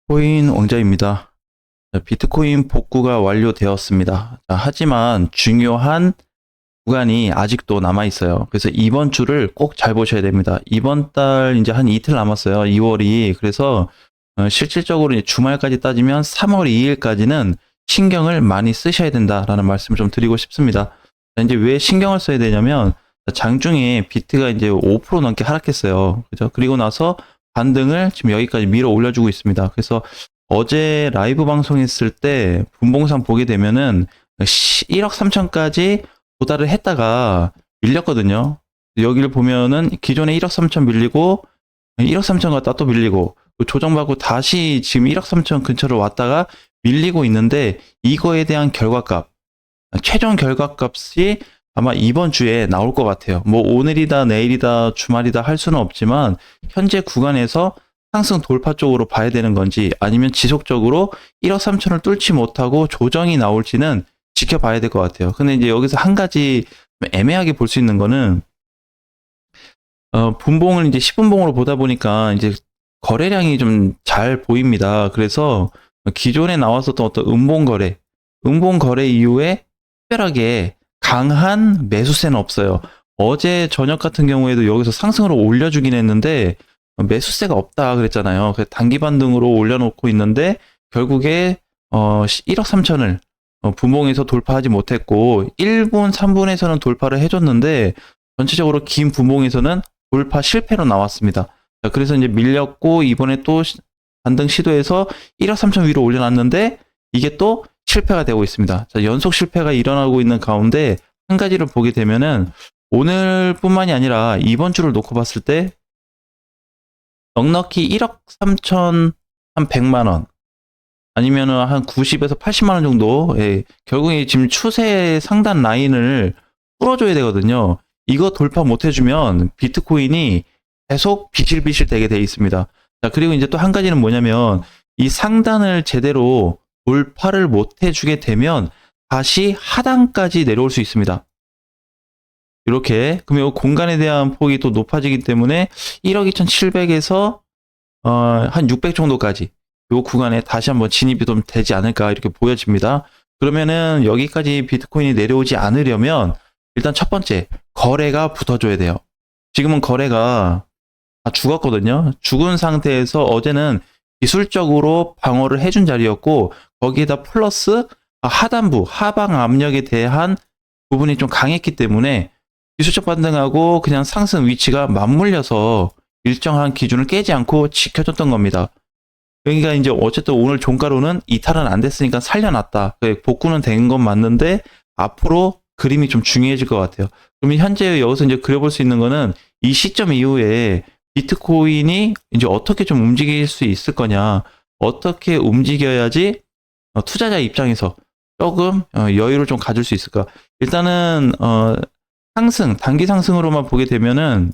비트코인 왕자입니다. 자, 비트코인 복구가 완료되었습니다. 자, 하지만 중요한 구간이 아직도 남아 있어요. 그래서 이번 주를 꼭 잘 보셔야 됩니다. 이번 달 이제 한 이틀 남았어요. 2월이. 그래서 실질적으로 이제 주말까지 따지면 3월 2일까지는 신경을 많이 쓰셔야 된다라는 말씀을 좀 드리고 싶습니다. 자, 이제 왜 신경을 써야 되냐면 장중에 비트가 이제 5% 넘게 하락했어요. 그죠? 그리고 나서 반등을 지금 여기까지 밀어 올려주고 있습니다. 그래서 어제 라이브 방송했을 때 분봉상 보게 되면은 1억 3천까지 도달을 했다가 밀렸거든요. 여기를 보면은 기존에 1억 3천 밀리고 1억 3천 갔다 또 밀리고 조정받고 다시 지금 1억 3천 근처로 왔다가 밀리고 있는데 이거에 대한 결과값, 최종 결과값이 아마 이번 주에 나올 것 같아요. 뭐 오늘이다 내일이다 주말이다 할 수는 없지만 현재 구간에서 상승 돌파 쪽으로 봐야 되는 건지 아니면 지속적으로 1억 3천을 뚫지 못하고 조정이 나올지는 지켜봐야 될 것 같아요. 근데 이제 여기서 한 가지 애매하게 볼 수 있는 거는 분봉을 이제 10분봉으로 보다 보니까 이제 거래량이 좀 잘 보입니다. 그래서 기존에 나왔었던 어떤 음봉 거래 이후에 특별하게 강한 매수세는 없어요. 어제 저녁 같은 경우에도 여기서 상승으로 올려주긴 했는데 매수세가 없다 그랬잖아요. 단기 반등으로 올려놓고 있는데 결국에 1억 3천을 분봉에서 돌파하지 못했고 1분, 3분에서는 돌파를 해줬는데 전체적으로 긴 분봉에서는 돌파 실패로 나왔습니다. 자, 그래서 이제 밀렸고 이번에 또 반등 시도해서 1억 3천 위로 올려놨는데 이게 또 실패가 되고 있습니다. 자, 연속 실패가 일어나고 있는 가운데 한 가지를 보게 되면은 오늘뿐만이 아니라 이번 주를 놓고 봤을 때 넉넉히 1억 3천 한 100만 원 아니면은 한 90에서 80만 원 정도 결국에 지금 추세 상단 라인을 뚫어줘야 되거든요. 이거 돌파 못 해주면 비트코인이 계속 비실비실 되게 돼 있습니다. 자, 그리고 이제 또 한 가지는 뭐냐면 이 상단을 제대로 돌파를 못 해주게 되면 다시 하단까지 내려올 수 있습니다. 이렇게 그러면 이 공간에 대한 폭이 또 높아지기 때문에 1억 2,700에서 한 600 정도까지 이 구간에 다시 한번 진입이 좀 되지 않을까 이렇게 보여집니다. 그러면은 여기까지 비트코인이 내려오지 않으려면 일단 첫 번째 거래가 붙어줘야 돼요. 지금은 거래가 다 죽었거든요. 죽은 상태에서 어제는 기술적으로 방어를 해준 자리였고 거기에다 플러스 하단부 하방 압력에 대한 부분이 좀 강했기 때문에 기술적 반등하고 그냥 상승 위치가 맞물려서 일정한 기준을 깨지 않고 지켜줬던 겁니다. 그러니까 이제 어쨌든 오늘 종가로는 이탈은 안 됐으니까 살려놨다. 복구는 된 건 맞는데 앞으로 그림이 좀 중요해질 것 같아요. 그러면 현재 여기서 이제 그려볼 수 있는 거는 이 시점 이후에 비트코인이 이제 어떻게 좀 움직일 수 있을 거냐, 어떻게 움직여야지 투자자 입장에서 조금 여유를 좀 가질 수 있을까. 일단은 단기 상승으로만 보게 되면은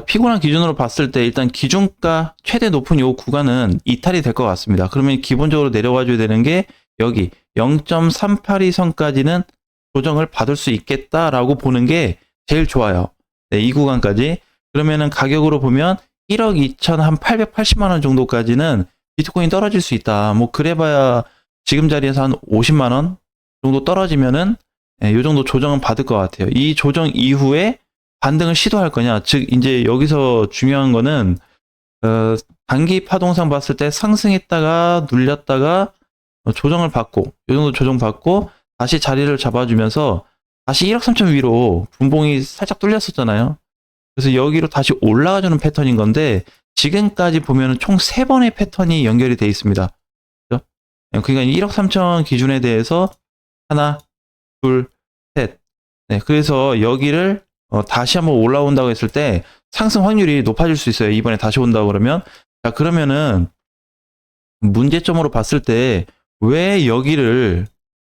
피곤한 기준으로 봤을 때 일단 기준가 최대 높은 요 구간은 이탈이 될 것 같습니다. 그러면 기본적으로 내려와 줘야 되는 게 여기 0.382선까지는 조정을 받을 수 있겠다라고 보는 게 제일 좋아요. 네, 이 구간까지. 그러면은 가격으로 보면 1억 2,880만 원 정도까지는 비트코인 떨어질 수 있다. 뭐 그래봐야 지금 자리에서 한 50만 원 정도 떨어지면은 이 정도 조정은 받을 것 같아요. 이 조정 이후에 반등을 시도할 거냐. 즉 이제 여기서 중요한 거는 단기 파동상 봤을 때 상승했다가 눌렸다가 조정을 받고 이 정도 조정 받고 다시 자리를 잡아주면서 다시 1억 3천 위로 분봉이 살짝 뚫렸었잖아요. 그래서 여기로 다시 올라가주는 패턴인 건데 지금까지 보면은 총 3번의 패턴이 연결이 돼 있습니다. 그렇죠? 그러니까 1억 3천 기준에 대해서 하나, 둘, 셋. 네, 그래서 여기를 다시 한번 올라온다고 했을 때 상승 확률이 높아질 수 있어요. 이번에 다시 온다고 그러면. 자, 그러면은 문제점으로 봤을 때 왜 여기를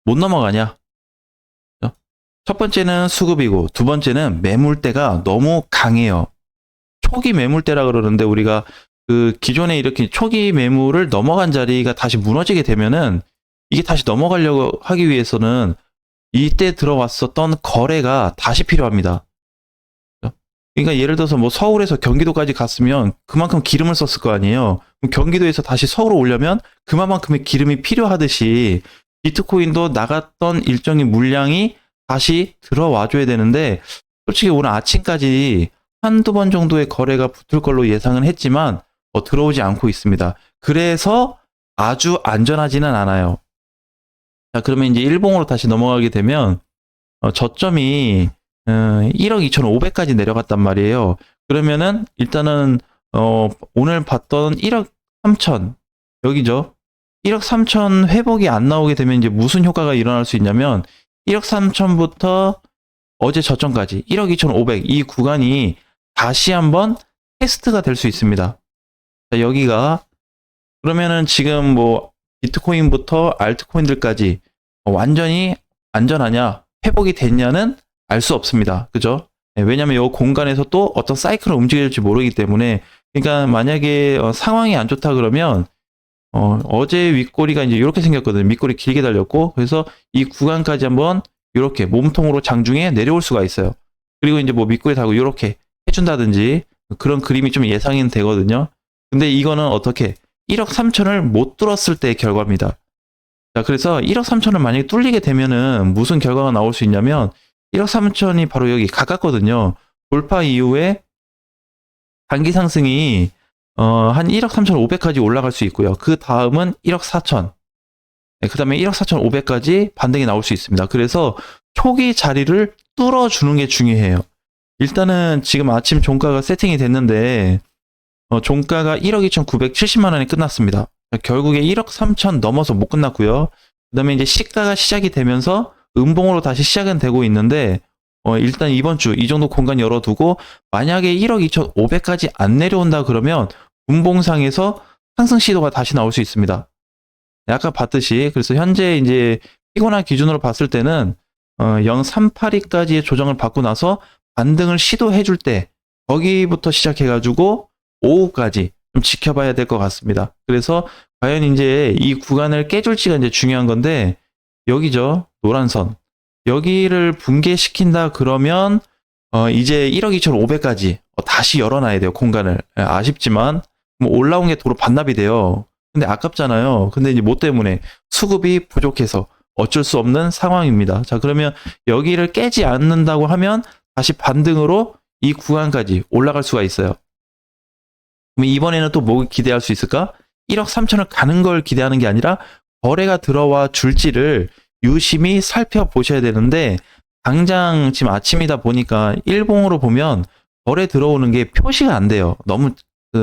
못 넘어가냐? 첫 번째는 수급이고 두 번째는 매물대가 너무 강해요. 초기 매물대라 그러는데 우리가 그 기존에 이렇게 초기 매물을 넘어간 자리가 다시 무너지게 되면은 이게 다시 넘어가려고 하기 위해서는 이때 들어왔었던 거래가 다시 필요합니다. 그러니까 예를 들어서 뭐 서울에서 경기도까지 갔으면 그만큼 기름을 썼을 거 아니에요. 그럼 경기도에서 다시 서울로 오려면 그만큼의 기름이 필요하듯이 비트코인도 나갔던 일정의 물량이 다시 들어와 줘야 되는데 솔직히 오늘 아침까지 한두 번 정도의 거래가 붙을 걸로 예상은 했지만 들어오지 않고 있습니다. 그래서 아주 안전하지는 않아요. 자, 그러면 이제 일봉으로 다시 넘어가게 되면 저점이 1억 2,500까지 내려갔단 말이에요. 그러면은 일단은 오늘 봤던 1억 3천 여기죠. 1억 3천 회복이 안 나오게 되면 이제 무슨 효과가 일어날 수 있냐면 1억 3천부터 어제 저점까지 1억 2,500 이 구간이 다시 한번 테스트가 될 수 있습니다. 자, 여기가 그러면은 지금 뭐 비트코인부터 알트코인들까지 완전히 안전하냐 회복이 됐냐는 알 수 없습니다. 그죠? 네, 왜냐면 이 공간에서 또 어떤 사이클을 움직일지 모르기 때문에 그러니까 만약에 상황이 안 좋다 그러면 어제 윗꼬리가 이제 이렇게 생겼거든요. 밑꼬리 길게 달렸고 그래서 이 구간까지 한번 이렇게 몸통으로 장중에 내려올 수가 있어요. 그리고 이제 뭐 밑꼬리 달고 이렇게 해준다든지 그런 그림이 좀 예상이 되거든요. 근데 이거는 어떻게 1억 3천을 못 뚫었을 때의 결과입니다. 자, 그래서 1억 3천을 만약에 뚫리게 되면은 무슨 결과가 나올 수 있냐면 1억 3천이 바로 여기 가깝거든요. 돌파 이후에 단기 상승이 한 1억 3,500까지 올라갈 수 있고요. 그 다음은 1억 4천. 네, 그 다음에 1억 4,500까지 반등이 나올 수 있습니다. 그래서 초기 자리를 뚫어주는 게 중요해요. 일단은 지금 아침 종가가 세팅이 됐는데 종가가 1억 2,970만 원에 끝났습니다. 결국에 1억 3천 넘어서 못 끝났고요. 그 다음에 이제 시가가 시작이 되면서 음봉으로 다시 시작은 되고 있는데 일단 이번 주 이 정도 공간 열어두고 만약에 1억 2,500까지 안 내려온다 그러면 음봉상에서 상승 시도가 다시 나올 수 있습니다. 아까 봤듯이 그래서 현재 이제 피고나 기준으로 봤을 때는 0.382까지의 조정을 받고 나서 반등을 시도해 줄 때 거기부터 시작해가지고 오후까지 좀 지켜봐야 될 것 같습니다. 그래서 과연 이제 이 구간을 깨줄지가 이제 중요한 건데 여기죠. 노란 선. 여기를 붕괴시킨다 그러면 이제 1억 2,500까지 다시 열어놔야 돼요. 공간을. 아쉽지만 뭐 올라온 게 도로 반납이 돼요. 근데 아깝잖아요. 근데 이제 뭐 때문에 수급이 부족해서 어쩔 수 없는 상황입니다. 자, 그러면 여기를 깨지 않는다고 하면 다시 반등으로 이 구간까지 올라갈 수가 있어요. 그럼 이번에는 또 뭐 기대할 수 있을까? 1억 3천을 가는 걸 기대하는 게 아니라 거래가 들어와 줄지를 유심히 살펴보셔야 되는데 당장 지금 아침이다 보니까 일봉으로 보면 거래 들어오는 게 표시가 안 돼요. 너무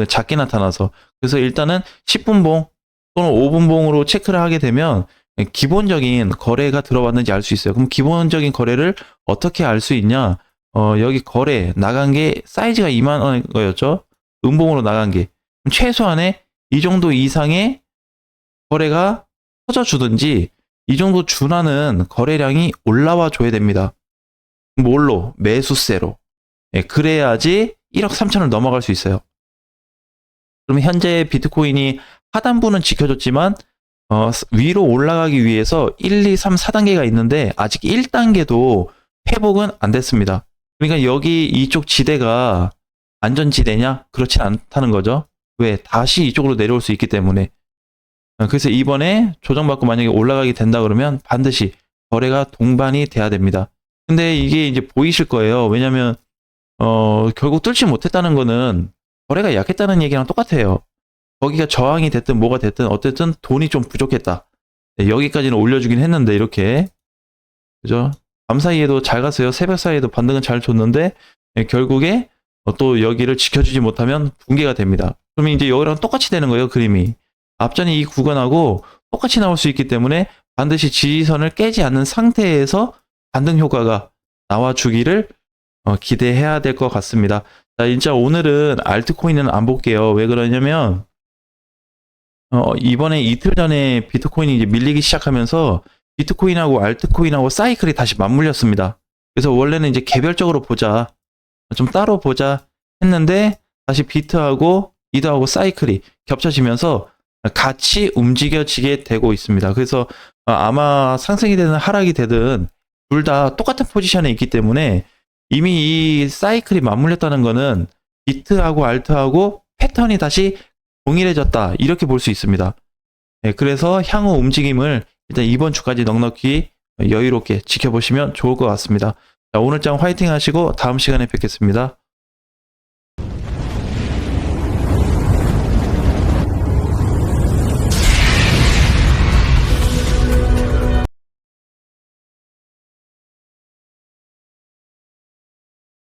작게 나타나서. 그래서 일단은 10분봉 또는 5분봉으로 체크를 하게 되면 기본적인 거래가 들어왔는지 알 수 있어요. 그럼 기본적인 거래를 어떻게 알 수 있냐? 여기 거래 나간 게 사이즈가 2만 원 거였죠. 음봉으로 나간 게 최소한의 이 정도 이상의 거래가 터져주든지 이 정도 준하는 거래량이 올라와 줘야 됩니다. 뭘로? 매수세로. 그래야지 1억 3천을 넘어갈 수 있어요. 그럼 현재 비트코인이 하단부는 지켜줬지만 위로 올라가기 위해서 1, 2, 3, 4단계가 있는데 아직 1단계도 회복은 안 됐습니다. 그러니까 여기 이쪽 지대가 안전지대냐? 그렇진 않다는 거죠. 왜? 다시 이쪽으로 내려올 수 있기 때문에. 그래서 이번에 조정받고 만약에 올라가게 된다 그러면 반드시 거래가 동반이 돼야 됩니다. 근데 이게 이제 보이실 거예요. 왜냐면 결국 뚫지 못했다는 거는 거래가 약했다는 얘기랑 똑같아요. 거기가 저항이 됐든 뭐가 됐든 어쨌든 돈이 좀 부족했다. 네, 여기까지는 올려주긴 했는데 이렇게 그죠? 밤 사이에도 잘 갔어요. 새벽 사이에도 반등은 잘 줬는데 결국에 또 여기를 지켜주지 못하면 붕괴가 됩니다. 그러면 이제 여기랑 똑같이 되는 거예요. 그림이. 앞전에 이 구간하고 똑같이 나올 수 있기 때문에 반드시 지지선을 깨지 않는 상태에서 반등 효과가 나와주기를 기대해야 될 것 같습니다. 자, 진짜 오늘은 알트코인은 안 볼게요. 왜 그러냐면 이번에 이틀 전에 비트코인이 이제 밀리기 시작하면서 비트코인하고 알트코인하고 사이클이 다시 맞물렸습니다. 그래서 원래는 이제 개별적으로 보자, 좀 따로 보자 했는데 다시 비트하고 이더하고 사이클이 겹쳐지면서 같이 움직여지게 되고 있습니다. 그래서 아마 상승이 되든 하락이 되든 둘 다 똑같은 포지션에 있기 때문에 이미 이 사이클이 맞물렸다는 거는 비트하고 알트하고 패턴이 다시 동일해졌다. 이렇게 볼 수 있습니다. 네, 그래서 향후 움직임을 일단 이번 주까지 넉넉히 여유롭게 지켜보시면 좋을 것 같습니다. 자, 오늘 장 화이팅 하시고 다음 시간에 뵙겠습니다.